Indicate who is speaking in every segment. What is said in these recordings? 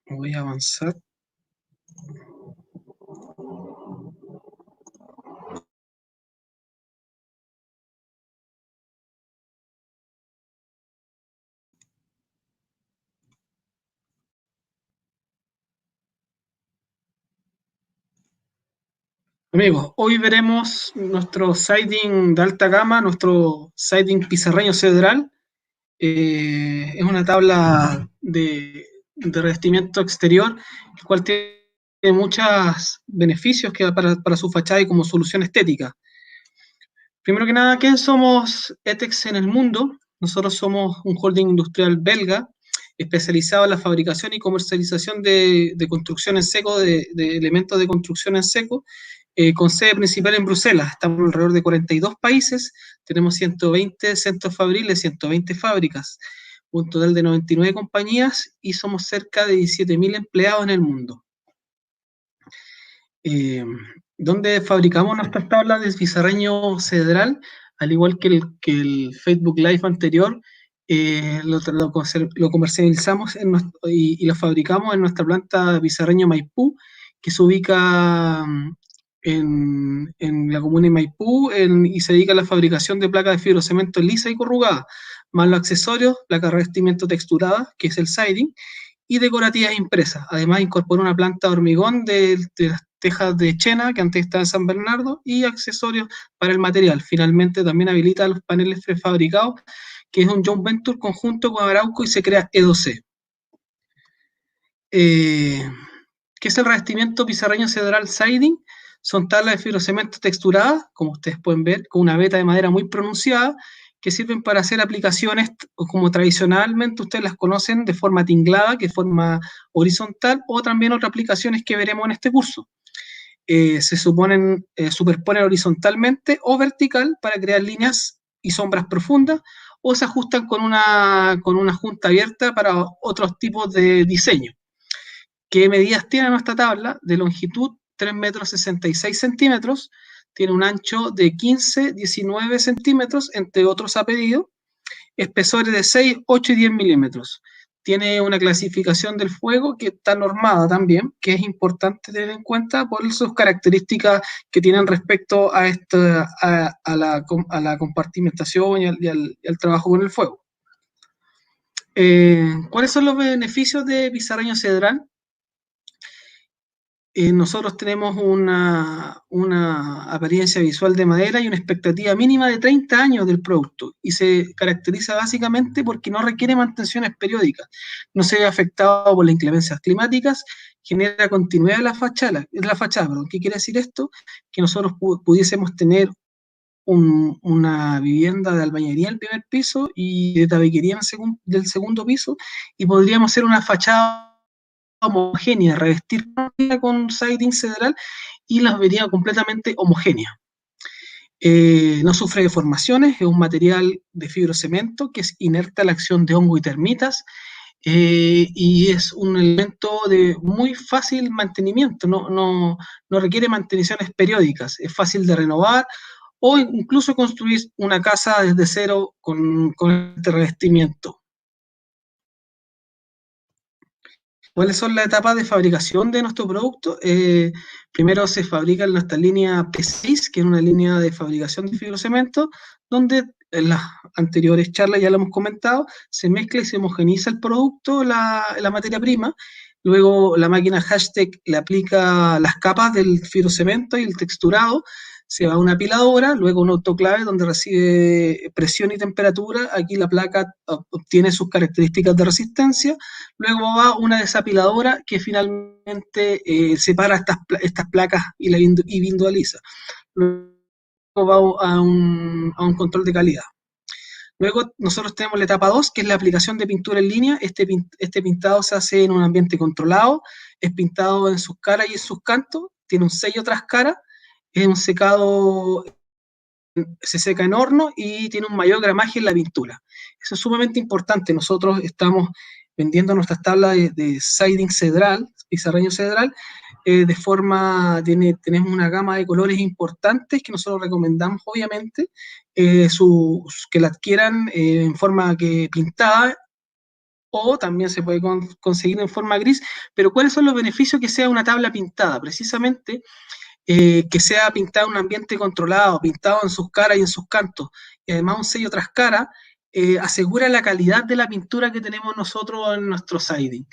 Speaker 1: Voy a avanzar. Amigos, hoy veremos nuestro siding de alta gama, nuestro siding pizarreño cedral. Es una tabla de revestimiento exterior, el cual tiene muchos beneficios que para su fachada y como solución estética. Primero que nada, ¿quién somos ETEX en el mundo? Nosotros somos un holding industrial belga especializado en la fabricación y comercialización de construcción en seco, de elementos de construcción en seco, con sede principal en Bruselas. Estamos alrededor de 42 países, tenemos 120 centros fabriles, 120 fábricas, un total de 99 compañías y somos cerca de 17.000 empleados en el mundo. Eh, donde fabricamos nuestras tablas de pizarreño cedral, al igual que el Facebook Live anterior, lo comercializamos y lo fabricamos en nuestra planta de pizarreño Maipú, que se ubica en la comuna de Maipú y se dedica a la fabricación de placas de fibrocemento lisa y corrugada, más los accesorios, placa de revestimiento texturada, que es el siding, y decorativas impresas. Además, incorpora una planta de hormigón de las tejas de Chena, que antes estaba en San Bernardo, y accesorios para el material. Finalmente, también habilita los paneles prefabricados, que es un joint venture conjunto con Arauco y se crea E2C. ¿Qué es el revestimiento pizarreño cedral siding? Son tablas de fibrocemento texturadas, como ustedes pueden ver, con una veta de madera muy pronunciada, que sirven para hacer aplicaciones como tradicionalmente ustedes las conocen de forma tinglada, que es forma horizontal, o también otras aplicaciones que veremos en este curso. Se superponen horizontalmente o vertical para crear líneas y sombras profundas, o se ajustan con una junta abierta para otros tipos de diseño. ¿Qué medidas tiene nuestra tabla? De longitud 3 metros 66 centímetros, tiene un ancho de 15, 19 centímetros, entre otros a pedido, espesores de 6, 8 y 10 milímetros. Tiene una clasificación del fuego que está normada también, que es importante tener en cuenta por sus características que tienen respecto a la compartimentación y al trabajo con el fuego. ¿Cuáles son los beneficios de pizarreño cedral? Nosotros tenemos una apariencia visual de madera y una expectativa mínima de 30 años del producto, y se caracteriza básicamente porque no requiere mantenciones periódicas, no se ve afectado por las inclemencias climáticas, genera continuidad en la fachada. Perdón. ¿Qué quiere decir esto? Que nosotros pudiésemos tener una vivienda de albañería en el primer piso y de tabiquería del segundo piso, y podríamos hacer una fachada homogénea, revestir con siding cedral y las vería completamente homogéneas. No sufre deformaciones, es un material de fibrocemento que es inerte a la acción de hongo y termitas, y es un elemento de muy fácil mantenimiento, no requiere mantenciones periódicas, es fácil de renovar o incluso construir una casa desde cero con este revestimiento. ¿Cuáles son las etapas de fabricación de nuestro producto? Primero se fabrica en nuestra línea P6, que es una línea de fabricación de fibrocemento, donde en las anteriores charlas ya lo hemos comentado, se mezcla y se homogeniza el producto, la materia prima. Luego la máquina hashtag le aplica las capas del fibrocemento y el texturado, se va a una apiladora, luego un autoclave donde recibe presión y temperatura. Aquí la placa obtiene sus características de resistencia. Luego va una desapiladora que finalmente separa estas placas y individualiza. Luego va a un control de calidad. Luego nosotros tenemos la etapa 2, que es la aplicación de pintura en línea. Este pintado se hace en un ambiente controlado, es pintado en sus caras y en sus cantos, tiene un sello tras cara, es un secado, se seca en horno y tiene un mayor gramaje en la pintura. Eso es sumamente importante. Nosotros estamos vendiendo nuestras tablas de siding cedral, pizarreño cedral, tenemos una gama de colores importantes que nosotros recomendamos, obviamente, que la adquieran en forma pintada o también se puede conseguir en forma gris, pero ¿cuáles son los beneficios que sea una tabla pintada? Precisamente que sea pintada en un ambiente controlado, pintado en sus caras y en sus cantos, y además un sello tras cara, asegura la calidad de la pintura que tenemos nosotros en nuestro siding.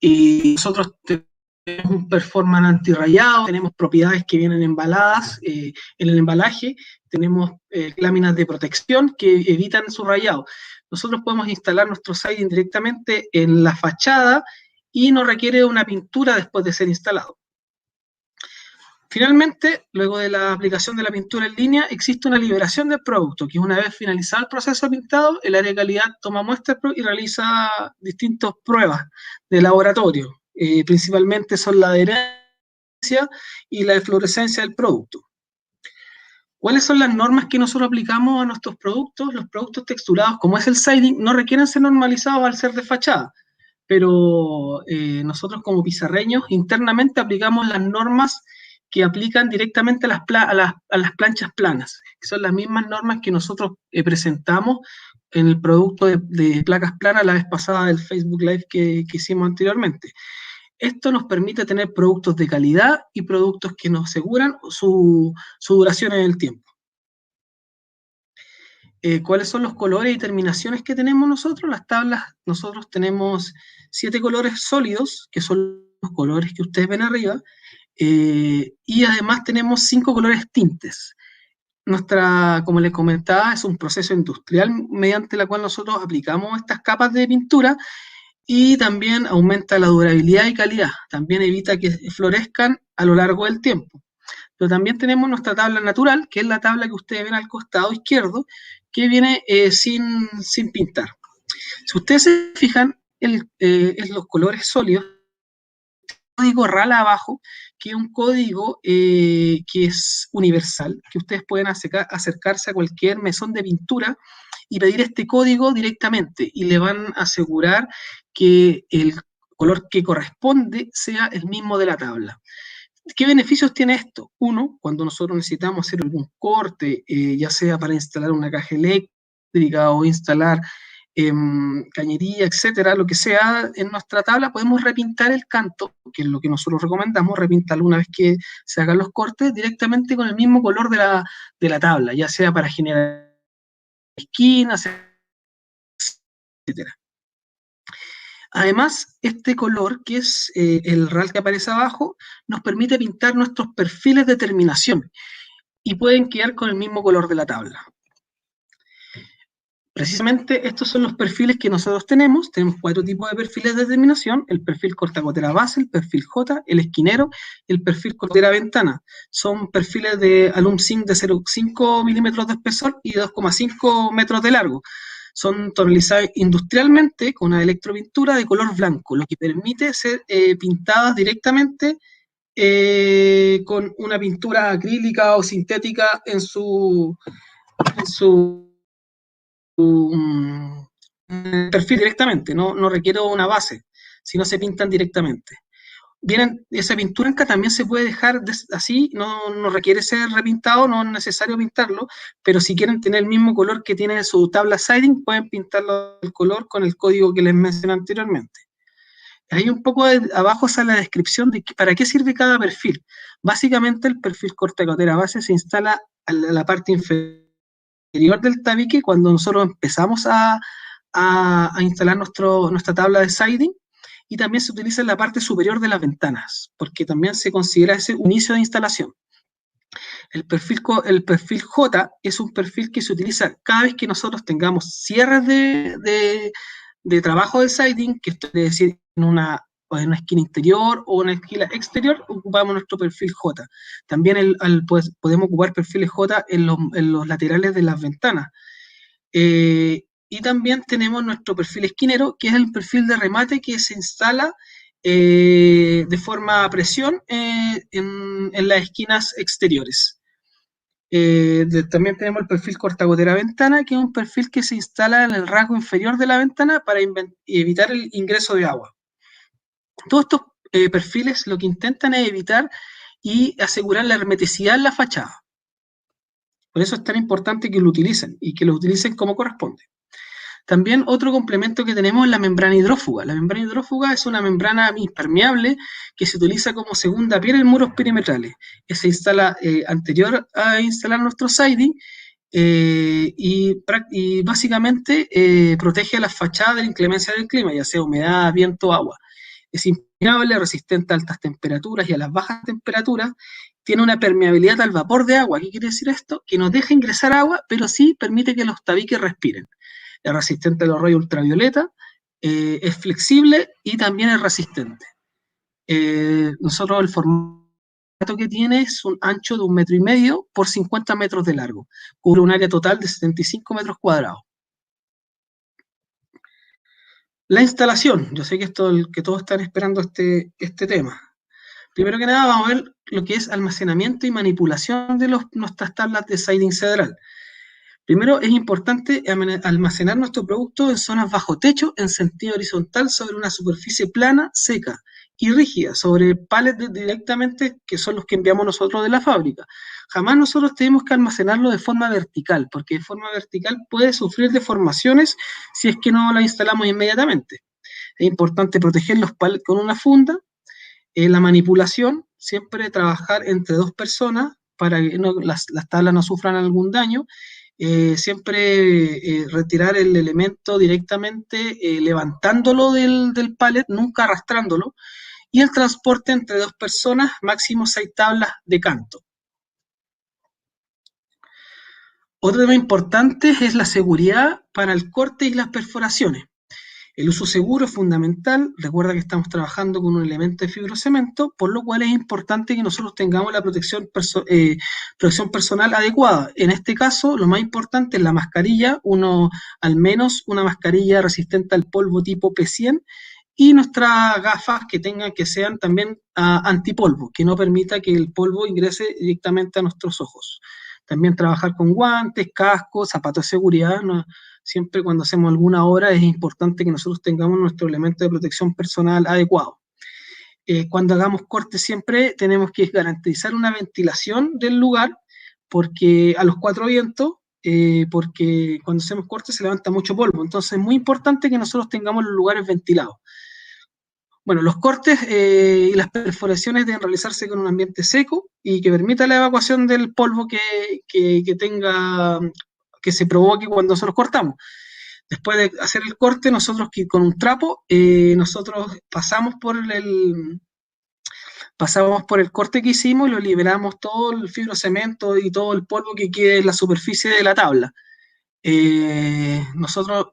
Speaker 1: Y nosotros tenemos un performance antirrayado, tenemos propiedades que vienen embaladas en el embalaje, tenemos láminas de protección que evitan su rayado. Nosotros podemos instalar nuestro siding directamente en la fachada y no requiere una pintura después de ser instalado. Finalmente, luego de la aplicación de la pintura en línea, existe una liberación del producto, que una vez finalizado el proceso de pintado, el área de calidad toma muestras y realiza distintas pruebas de laboratorio. Principalmente son la adherencia y la fluorescencia del producto. ¿Cuáles son las normas que nosotros aplicamos a nuestros productos? Los productos texturados, como es el siding, no requieren ser normalizados al ser de fachada, pero nosotros como pizarreños internamente aplicamos las normas que aplican directamente a las planchas planas, que son las mismas normas que nosotros presentamos en el producto de placas planas la vez pasada del Facebook Live que hicimos anteriormente. Esto nos permite tener productos de calidad y productos que nos aseguran su duración en el tiempo. ¿Cuáles son los colores y terminaciones que tenemos nosotros? Las tablas, nosotros tenemos 7 colores sólidos, que son los colores que ustedes ven arriba, y además tenemos 5 colores tintes. Nuestra, como les comentaba, es un proceso industrial mediante la cual nosotros aplicamos estas capas de pintura y también aumenta la durabilidad y calidad. También evita que florezcan a lo largo del tiempo. Pero también tenemos nuestra tabla natural, que es la tabla que ustedes ven al costado izquierdo, que viene sin pintar. Si ustedes se fijan, es los colores sólidos, código RAL abajo, que es un código que es universal, que ustedes pueden acercarse a cualquier mesón de pintura y pedir este código directamente y le van a asegurar que el color que corresponde sea el mismo de la tabla. ¿Qué beneficios tiene esto? Uno, cuando nosotros necesitamos hacer algún corte, ya sea para instalar una caja eléctrica o instalar cañería, etcétera, lo que sea en nuestra tabla, podemos repintar el canto, que es lo que nosotros recomendamos, repintarlo una vez que se hagan los cortes, directamente con el mismo color de la tabla, ya sea para generar esquinas, etcétera. Además, este color, que es el RAL que aparece abajo, nos permite pintar nuestros perfiles de terminación y pueden quedar con el mismo color de la tabla. Precisamente estos son los perfiles que nosotros tenemos. Tenemos 4 tipos de perfiles de terminación: el perfil cortagotera base, el perfil J, el esquinero y el perfil cortagotera ventana. Son perfiles de alum zinc de 0,5 milímetros de espesor y 2,5 metros de largo. Son tonalizadas industrialmente con una electropintura de color blanco, lo que permite ser pintadas directamente con una pintura acrílica o sintética en su perfil directamente, no requiere una base, sino se pintan directamente. Vienen, esa pintura también se puede dejar así, no requiere ser repintado, no es necesario pintarlo, pero si quieren tener el mismo color que tiene su tabla siding, pueden pintarlo el color con el código que les mencioné anteriormente. Ahí un poco abajo sale la descripción de para qué sirve cada perfil. Básicamente el perfil cortagotera base se instala a la parte inferior del tabique cuando nosotros empezamos a instalar nuestra tabla de siding, y también se utiliza en la parte superior de las ventanas, porque también se considera ese un inicio de instalación. El perfil J es un perfil que se utiliza cada vez que nosotros tengamos cierres de trabajo de siding, que esto quiere decir en una esquina interior o una esquina exterior, ocupamos nuestro perfil J. También pues, podemos ocupar perfiles J en los laterales de las ventanas. Y también tenemos nuestro perfil esquinero, que es el perfil de remate que se instala de forma a presión en las esquinas exteriores. También tenemos el perfil cortagotera ventana, que es un perfil que se instala en el rasgo inferior de la ventana para evitar el ingreso de agua. Todos estos perfiles lo que intentan es evitar y asegurar la hermeticidad en la fachada. Por eso es tan importante que lo utilicen y que lo utilicen como corresponde. También otro complemento que tenemos es la membrana hidrófuga. La membrana hidrófuga es una membrana impermeable que se utiliza como segunda piel en muros perimetrales, que se instala anterior a instalar nuestro siding y básicamente protege a las fachadas de la inclemencia del clima, ya sea humedad, viento, agua. Es impermeable, resistente a altas temperaturas y a las bajas temperaturas. Tiene una permeabilidad al vapor de agua. ¿Qué quiere decir esto? Que no deja ingresar agua, pero sí permite que los tabiques respiren. Es resistente a los rayos ultravioleta, es flexible y también es resistente. Nosotros el formato que tiene es un ancho de 1,5 metros por 50 metros de largo. Cubre un área total de 75 metros cuadrados. La instalación, yo sé que todos están esperando este tema. Primero que nada vamos a ver lo que es almacenamiento y manipulación de nuestras tablas de siding cedral. Primero es importante almacenar nuestro producto en zonas bajo techo en sentido horizontal sobre una superficie plana, seca y rígida, sobre pallets directamente que son los que enviamos nosotros de la fábrica. Jamás nosotros tenemos que almacenarlo de forma vertical, porque de forma vertical puede sufrir deformaciones si es que no lo instalamos inmediatamente. Es importante proteger los pallets con una funda. La manipulación, siempre trabajar entre 2 personas para que las tablas no sufran algún daño. Siempre retirar el elemento directamente levantándolo del pallet, nunca arrastrándolo, y el transporte entre 2 personas, máximo 6 tablas de canto. Otro tema importante es la seguridad para el corte y las perforaciones. El uso seguro es fundamental. Recuerda que estamos trabajando con un elemento de fibrocemento, por lo cual es importante que nosotros tengamos la protección personal adecuada. En este caso, lo más importante es la mascarilla, al menos una mascarilla resistente al polvo tipo P100, y nuestras gafas que sean también antipolvo, que no permita que el polvo ingrese directamente a nuestros ojos. También trabajar con guantes, cascos, zapatos de seguridad. Siempre cuando hacemos alguna obra es importante que nosotros tengamos nuestro elemento de protección personal adecuado. Cuando hagamos cortes siempre tenemos que garantizar una ventilación del lugar, porque a los 4 vientos, porque cuando hacemos cortes se levanta mucho polvo. Entonces es muy importante que nosotros tengamos los lugares ventilados. Bueno, los cortes y las perforaciones deben realizarse con un ambiente seco y que permita la evacuación del polvo que se provoque cuando nosotros cortamos. Después de hacer el corte, nosotros con un trapo, nosotros pasamos por el corte que hicimos y lo liberamos todo el fibrocemento y todo el polvo que quede en la superficie de la tabla. Nosotros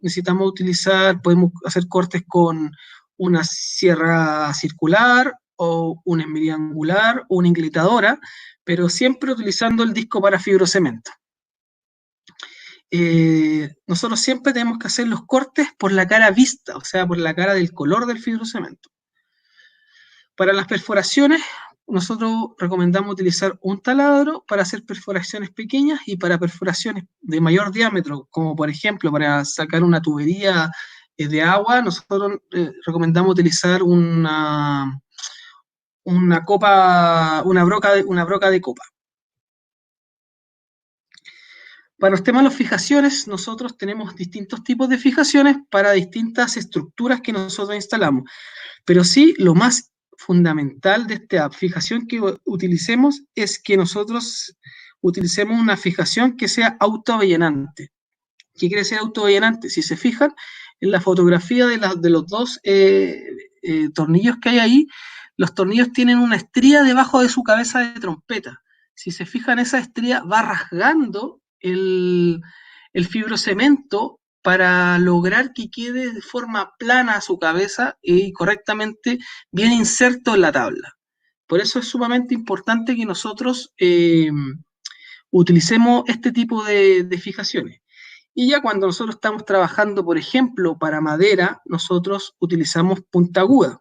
Speaker 1: podemos hacer cortes con una sierra circular o una esmerilla angular o una ingletadora, pero siempre utilizando el disco para fibrocemento. Nosotros siempre tenemos que hacer los cortes por la cara vista, o sea, por la cara del color del fibrocemento. Para las perforaciones, nosotros recomendamos utilizar un taladro para hacer perforaciones pequeñas, y para perforaciones de mayor diámetro, como por ejemplo para sacar una tubería de agua, nosotros recomendamos utilizar una broca de copa. Para los temas de las fijaciones, nosotros tenemos distintos tipos de fijaciones para distintas estructuras que nosotros instalamos. Pero sí, lo más fundamental de esta fijación que utilicemos es que nosotros utilicemos una fijación que sea autoavellanante. ¿Qué quiere decir autoavellanante? Si se fijan en la fotografía de los 2 tornillos que hay ahí, los tornillos tienen una estría debajo de su cabeza de trompeta. Si se fijan, esa estría va rasgando el fibrocemento para lograr que quede de forma plana su cabeza y correctamente bien inserto en la tabla. Por eso es sumamente importante que nosotros utilicemos este tipo de fijaciones. Y ya cuando nosotros estamos trabajando, por ejemplo, para madera, nosotros utilizamos punta aguda.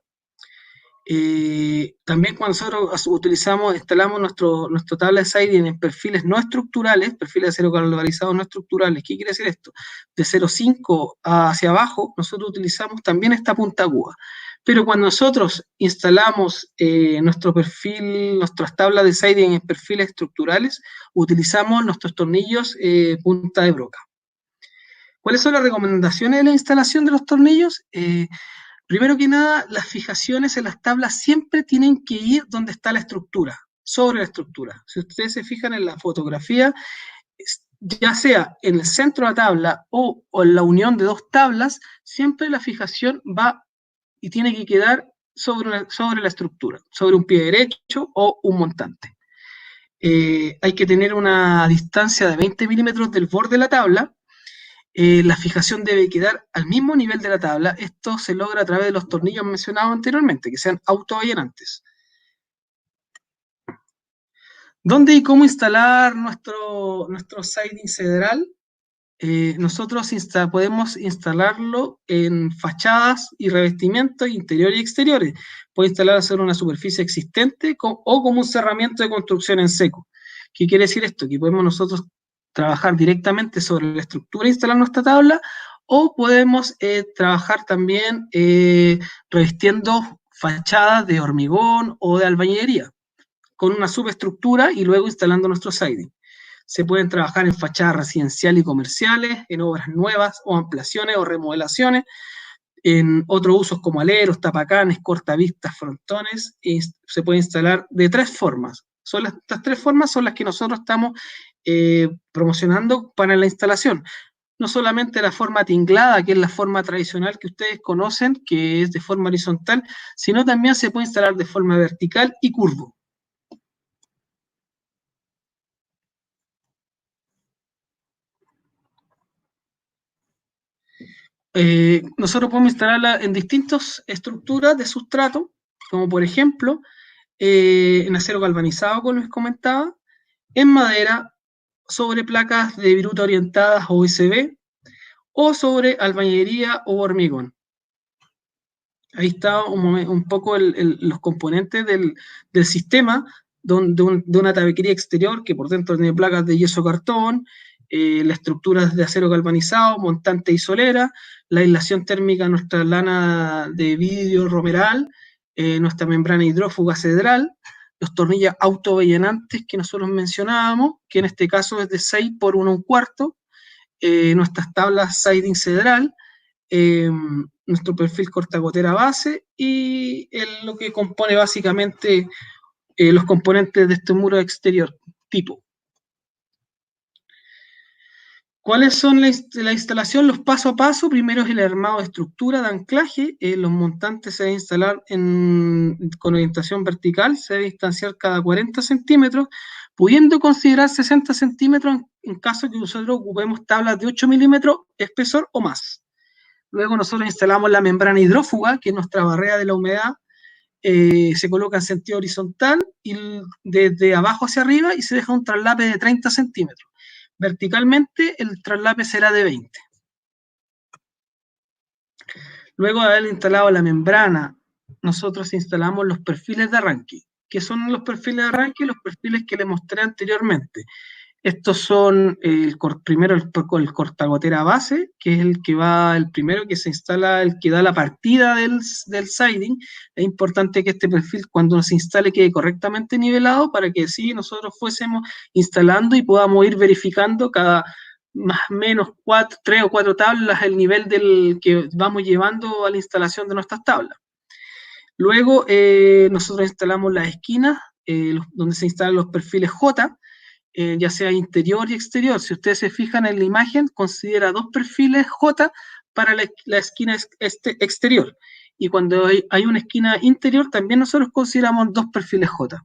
Speaker 1: También cuando nosotros instalamos nuestra tabla de siding en perfiles no estructurales, perfiles de acero galvanizado no estructurales. ¿Qué quiere decir esto? De 0,5 hacia abajo, nosotros utilizamos también esta punta aguda. Pero cuando nosotros instalamos nuestras tablas de siding en perfiles estructurales, utilizamos nuestros tornillos punta de broca. ¿Cuáles son las recomendaciones de la instalación de los tornillos? Primero que nada, las fijaciones en las tablas siempre tienen que ir donde está la estructura, sobre la estructura. Si ustedes se fijan en la fotografía, ya sea en el centro de la tabla o en la unión de dos tablas, siempre la fijación va y tiene que quedar sobre la estructura, sobre un pie derecho o un montante. Hay que tener una distancia de 20 milímetros del borde de la tabla. La fijación debe quedar al mismo nivel de la tabla. Esto se logra a través de los tornillos mencionados anteriormente, que sean autoavallanantes. ¿Dónde y cómo instalar nuestro siding cedral? Nosotros podemos instalarlo en fachadas y revestimientos interiores y exteriores. Puede instalarlo sobre una superficie existente o como un cerramiento de construcción en seco. ¿Qué quiere decir esto? Que podemos nosotros trabajar directamente sobre la estructura e instalar nuestra tabla, o podemos trabajar también revestiendo fachadas de hormigón o de albañilería con una subestructura y luego instalando nuestro siding. Se pueden trabajar en fachadas residenciales y comerciales, en obras nuevas o ampliaciones o remodelaciones, en otros usos como aleros, tapacanes, cortavistas, frontones, y se puede instalar de tres formas. Estas tres formas son las que nosotros estamos promocionando para la instalación. No solamente la forma tinglada, que es la forma tradicional que ustedes conocen, que es de forma horizontal, sino también se puede instalar de forma vertical y curvo. Nosotros podemos instalarla en distintas estructuras de sustrato, como por ejemplo en acero galvanizado, como les comentaba, en madera, sobre placas de viruta orientadas o USB, o sobre albañilería o hormigón. Ahí está un poco los componentes del sistema de una tabiquería exterior que por dentro tiene placas de yeso cartón, la estructura de acero galvanizado, montante y solera, la aislación térmica, nuestra lana de vidrio romeral, nuestra membrana hidrófuga cedral, los tornillos autoavellanantes que nosotros mencionábamos, que en este caso es de 6 por 1/4, nuestras tablas siding cedral, nuestro perfil cortagotera base y lo que compone básicamente los componentes de este muro exterior tipo. ¿Cuáles son la instalación? Los paso a paso. Primero es el armado de estructura de anclaje. Los montantes se deben instalar con orientación vertical, se debe distanciar cada 40 centímetros, pudiendo considerar 60 centímetros en caso que nosotros ocupemos tablas de 8 milímetros espesor o más. Luego nosotros instalamos la membrana hidrófuga, que es nuestra barrera de la humedad. Se coloca en sentido horizontal y desde abajo hacia arriba y se deja un traslape de 30 centímetros. Verticalmente el traslape será de 20. Luego de haber instalado la membrana, nosotros instalamos los perfiles de arranque. ¿Qué son los perfiles de arranque? Los perfiles que les mostré anteriormente. Estos son primero el cortagotera base, que es el primero que se instala, el que da la partida del siding. Es importante que este perfil, cuando se instale, quede correctamente nivelado para que así nosotros fuésemos instalando y podamos ir verificando cada más o menos 3 o 4 tablas el nivel del que vamos llevando a la instalación de nuestras tablas. Luego nosotros instalamos las esquinas, donde se instalan los perfiles J, ya sea interior y exterior. Si ustedes se fijan en la imagen, considera dos perfiles J para la esquina exterior. Y cuando hay una esquina interior, también nosotros consideramos dos perfiles J.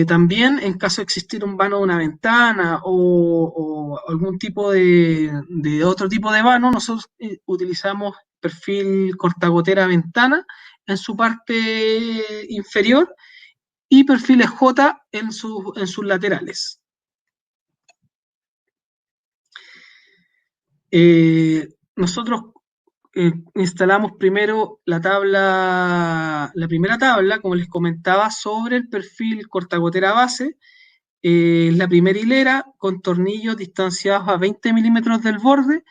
Speaker 1: También, en caso de existir un vano de una ventana o algún tipo de otro tipo de vano, nosotros utilizamos perfil cortagotera ventana en su parte inferior y perfiles J en sus laterales. Nosotros instalamos primero la primera tabla, como les comentaba, sobre el perfil cortagotera base, la primera hilera con tornillos distanciados a 20 milímetros del borde,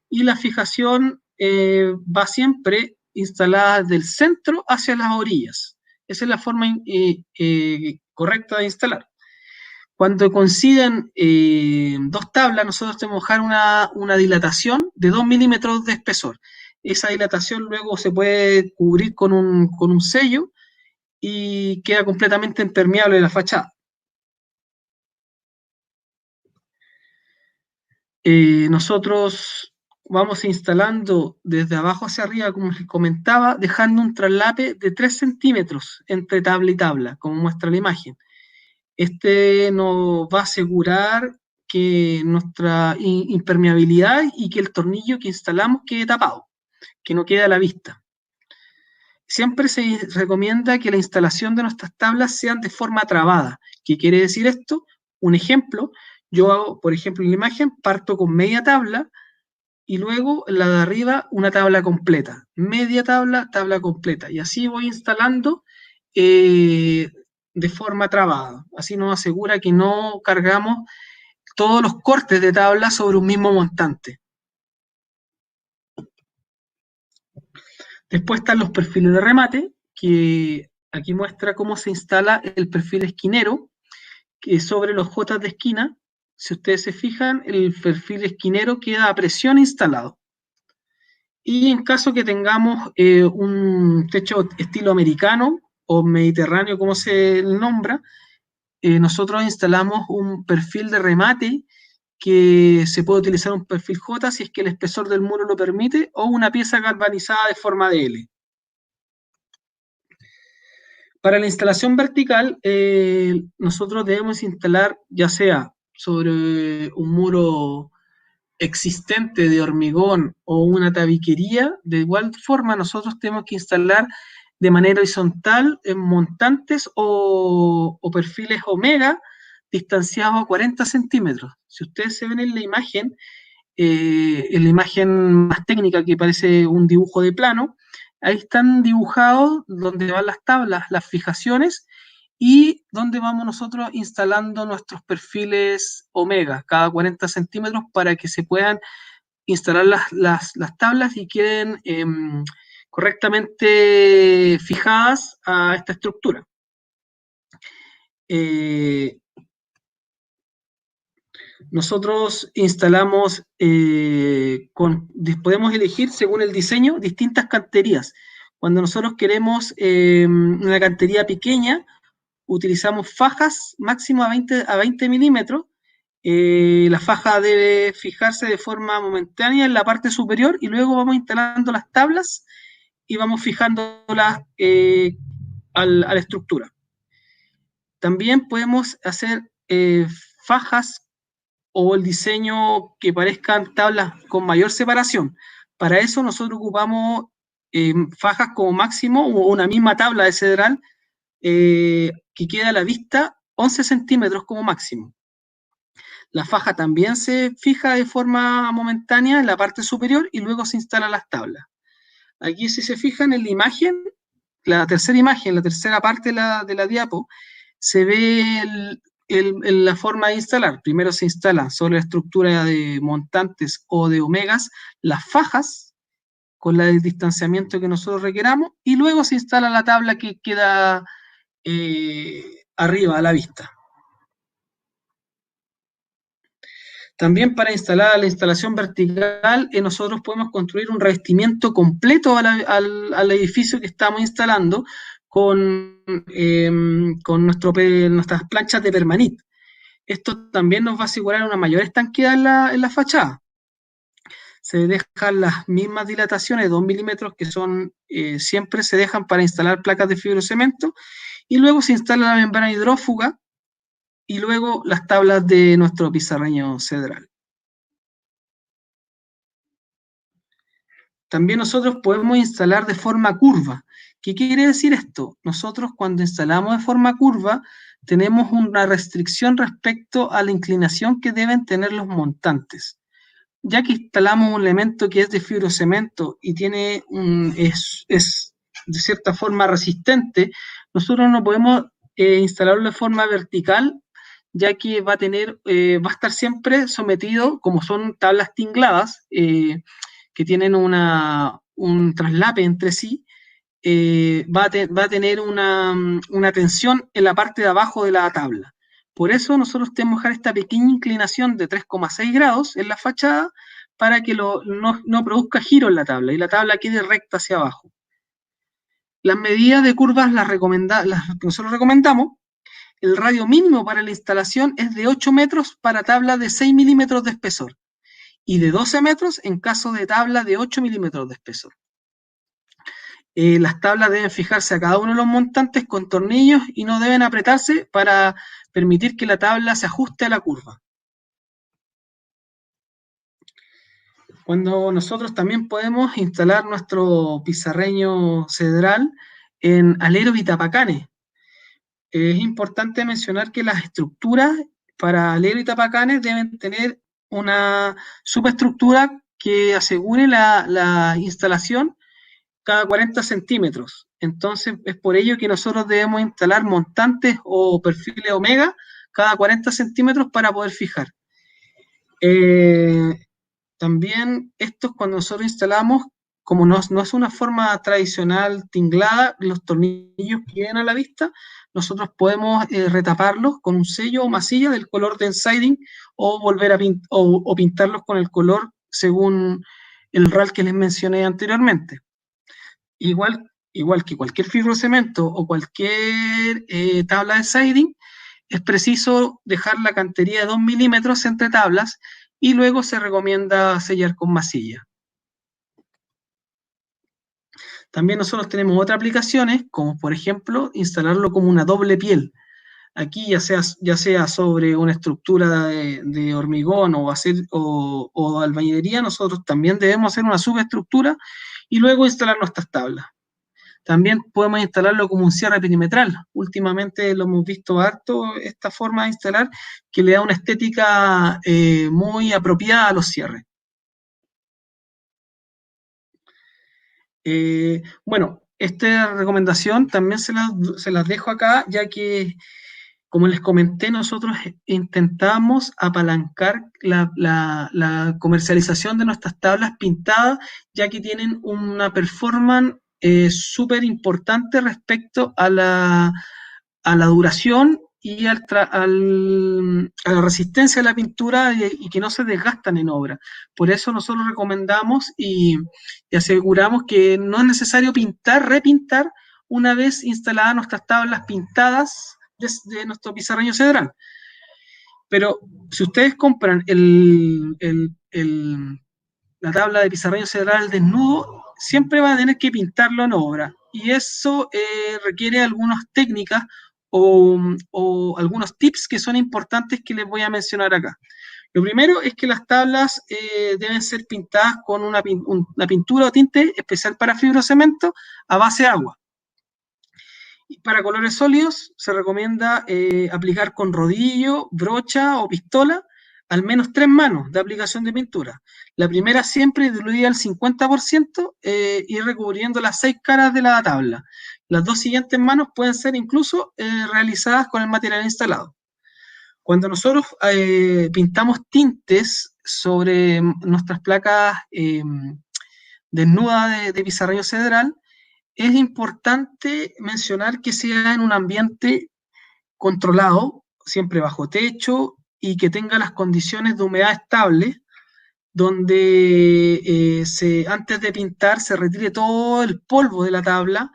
Speaker 1: y la fijación va siempre instalada del centro hacia las orillas. Esa es la forma correcta de instalar. Cuando coinciden dos tablas, nosotros tenemos que dejar una dilatación de 2 milímetros de espesor. Esa dilatación luego se puede cubrir con un sello y queda completamente impermeable la fachada. Nosotros vamos instalando desde abajo hacia arriba, como les comentaba, dejando un traslape de 3 centímetros entre tabla y tabla, como muestra la imagen. Este nos va a asegurar que nuestra impermeabilidad y que el tornillo que instalamos quede tapado, que no quede a la vista. Siempre se recomienda que la instalación de nuestras tablas sean de forma trabada. ¿Qué quiere decir esto? Un ejemplo, yo hago, por ejemplo, en la imagen, parto con media tabla y luego la de arriba una tabla completa. Media tabla, tabla completa. Y así voy instalando de forma trabada. Así nos asegura que no cargamos todos los cortes de tabla sobre un mismo montante. Después están los perfiles de remate, que aquí muestra cómo se instala el perfil esquinero, que sobre los J de esquina. Si ustedes se fijan, el perfil esquinero queda a presión instalado. Y en caso que tengamos un techo estilo americano o mediterráneo, como se nombra, nosotros instalamos un perfil de remate que se puede utilizar un perfil J si es que el espesor del muro lo permite, o una pieza galvanizada de forma de L. Para la instalación vertical, nosotros debemos instalar ya sea sobre un muro existente de hormigón o una tabiquería. De igual forma, nosotros tenemos que instalar de manera horizontal en montantes o perfiles omega distanciados a 40 centímetros. Si ustedes se ven en la imagen más técnica que parece un dibujo de plano, ahí están dibujados donde van las tablas, las fijaciones y donde vamos nosotros instalando nuestros perfiles omega cada 40 centímetros para que se puedan instalar las tablas y queden correctamente fijadas a esta estructura. Nosotros instalamos, podemos elegir según el diseño distintas canterías. Cuando nosotros queremos una cantería pequeña, utilizamos fajas máximo a 20 milímetros. La faja debe fijarse de forma momentánea en la parte superior y luego vamos instalando las tablas y vamos fijándolas a la estructura. También podemos hacer fajas o el diseño que parezcan tablas con mayor separación. Para eso nosotros ocupamos fajas como máximo o una misma tabla de cedral que queda a la vista 11 centímetros como máximo. La faja también se fija de forma momentánea en la parte superior y luego se instalan las tablas. Aquí si se fijan en la imagen, la tercera parte de la diapo, se ve la forma de instalar. Primero se instala sobre la estructura de montantes o de omegas las fajas con el distanciamiento que nosotros requeramos y luego se instala la tabla que queda arriba a la vista. También para instalar la instalación vertical, nosotros podemos construir un revestimiento completo al edificio que estamos instalando con nuestras planchas de permanit. Esto también nos va a asegurar una mayor estanqueidad en la fachada. Se dejan las mismas dilataciones, 2 milímetros, que son siempre se dejan para instalar placas de fibrocemento, y luego se instala la membrana hidrófuga y luego las tablas de nuestro pizarreño cedral. También nosotros podemos instalar de forma curva. ¿Qué quiere decir esto? Nosotros cuando instalamos de forma curva tenemos una restricción respecto a la inclinación que deben tener los montantes. Ya que instalamos un elemento que es de fibrocemento y es de cierta forma resistente, nosotros no podemos instalarlo de forma vertical, ya que va a estar siempre sometido, como son tablas tingladas, que tienen un traslape entre sí, va a tener una tensión en la parte de abajo de la tabla. Por eso nosotros tenemos que dejar esta pequeña inclinación de 3,6 grados en la fachada para que no produzca giro en la tabla y la tabla quede recta hacia abajo. Las medidas de curvas las que nosotros recomendamos, el radio mínimo para la instalación es de 8 metros para tabla de 6 milímetros de espesor y de 12 metros en caso de tabla de 8 milímetros de espesor. Las tablas deben fijarse a cada uno de los montantes con tornillos y no deben apretarse para permitir que la tabla se ajuste a la curva. Cuando nosotros también podemos instalar nuestro pizarreño cedral en aleros y tapacanes. Es importante mencionar que las estructuras para aleros y tapacanes deben tener una superestructura que asegure la instalación cada 40 centímetros. Entonces, es por ello que nosotros debemos instalar montantes o perfiles omega cada 40 centímetros para poder fijar. También estos, cuando nosotros instalamos, como no es una forma tradicional tinglada, los tornillos que queden a la vista, nosotros podemos retaparlos con un sello o masilla del color del siding o volver a pintarlos con el color según el RAL que les mencioné anteriormente. Igual que cualquier fibrocemento o cualquier tabla de siding, es preciso dejar la cantería de 2 milímetros entre tablas y luego se recomienda sellar con masilla. También nosotros tenemos otras aplicaciones, como por ejemplo instalarlo como una doble piel. Aquí ya sea sobre una estructura de hormigón o albañilería, nosotros también debemos hacer una subestructura y luego instalar nuestras tablas. También podemos instalarlo como un cierre perimetral. Últimamente lo hemos visto harto, esta forma de instalar, que le da una estética muy apropiada a los cierres. Bueno, esta recomendación también se las dejo acá, ya que, como les comenté, nosotros intentamos apalancar la comercialización de nuestras tablas pintadas, ya que tienen una performance súper importante respecto a la duración y a la resistencia de la pintura y que no se desgastan en obra. Por eso nosotros recomendamos y aseguramos que no es necesario repintar una vez instaladas nuestras tablas pintadas de nuestro pizarreño cedral. Pero si ustedes compran la tabla de pizarreño cedral desnudo, siempre van a tener que pintarlo en obra. Y eso requiere algunas técnicas o algunos tips que son importantes que les voy a mencionar acá. Lo primero es que las tablas deben ser pintadas con una pintura o tinte especial para fibrocemento a base de agua. Y para colores sólidos se recomienda aplicar con rodillo, brocha o pistola al menos 3 manos de aplicación de pintura. La primera siempre diluida al 50% y recubriendo las 6 caras de la tabla. Las 2 siguientes manos pueden ser incluso realizadas con el material instalado. Cuando nosotros pintamos tintes sobre nuestras placas desnudas de pizarreño cedral, es importante mencionar que sea en un ambiente controlado, siempre bajo techo, y que tenga las condiciones de humedad estables, donde antes de pintar se retire todo el polvo de la tabla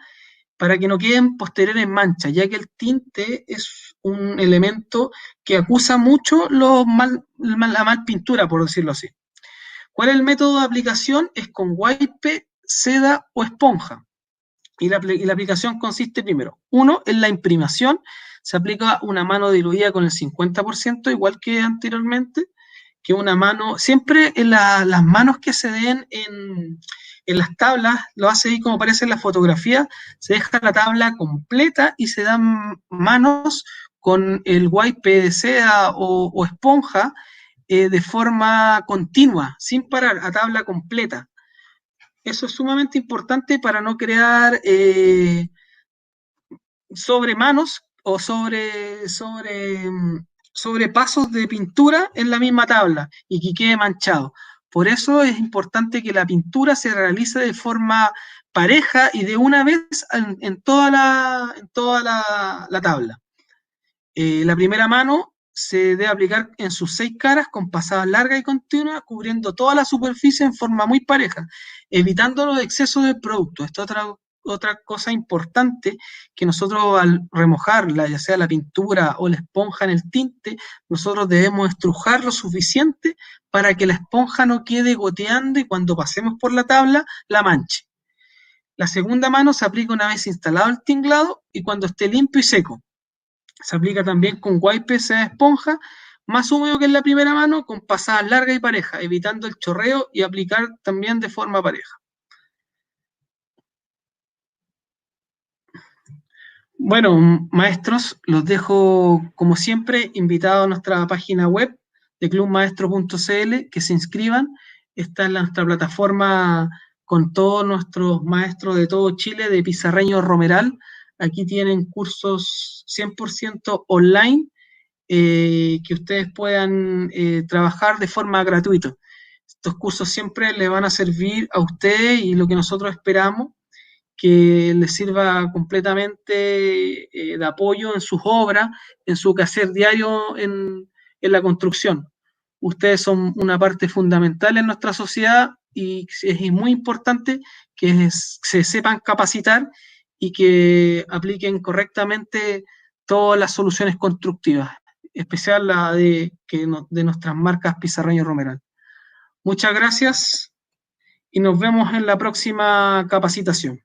Speaker 1: para que no queden posteriores manchas, ya que el tinte es un elemento que acusa mucho la mal pintura, por decirlo así. ¿Cuál es el método de aplicación? Es con wipe, seda o esponja. Y la aplicación consiste primero, uno, en la imprimación, se aplica una mano diluida con el 50%, igual que anteriormente, que una mano, siempre en las manos que se den en las tablas, lo hace ahí como aparece en la fotografía, se deja la tabla completa y se dan manos con el wipe de seda o esponja de forma continua, sin parar, a tabla completa. Eso es sumamente importante para no crear sobremanos o sobrepasos de pintura en la misma tabla y que quede manchado. Por eso es importante que la pintura se realice de forma pareja y de una vez en toda la tabla. La primera mano se debe aplicar en sus 6 caras con pasadas largas y continuas, cubriendo toda la superficie en forma muy pareja, evitando los excesos del producto. Esta es otra cosa importante, que nosotros al remojarla, ya sea la pintura o la esponja en el tinte, nosotros debemos estrujar lo suficiente para que la esponja no quede goteando y cuando pasemos por la tabla la manche. La segunda mano se aplica una vez instalado el tinglado y cuando esté limpio y seco. Se aplica también con wipes de esponja, más húmedo que en la primera mano, con pasadas largas y parejas, evitando el chorreo y aplicar también de forma pareja. Bueno, maestros, los dejo como siempre invitados a nuestra página web de clubmaestro.cl, que se inscriban. Está en nuestra plataforma con todos nuestros maestros de todo Chile de Pizarreño Romeral. Aquí tienen cursos 100% online que ustedes puedan trabajar de forma gratuita. Estos cursos siempre le van a servir a ustedes y lo que nosotros esperamos que les sirva completamente de apoyo en sus obras, en su quehacer diario en la construcción. Ustedes son una parte fundamental en nuestra sociedad y es muy importante que se sepan capacitar y que apliquen correctamente todas las soluciones constructivas, especial la de nuestras marcas Pizarreño Romeral. Muchas gracias y nos vemos en la próxima capacitación.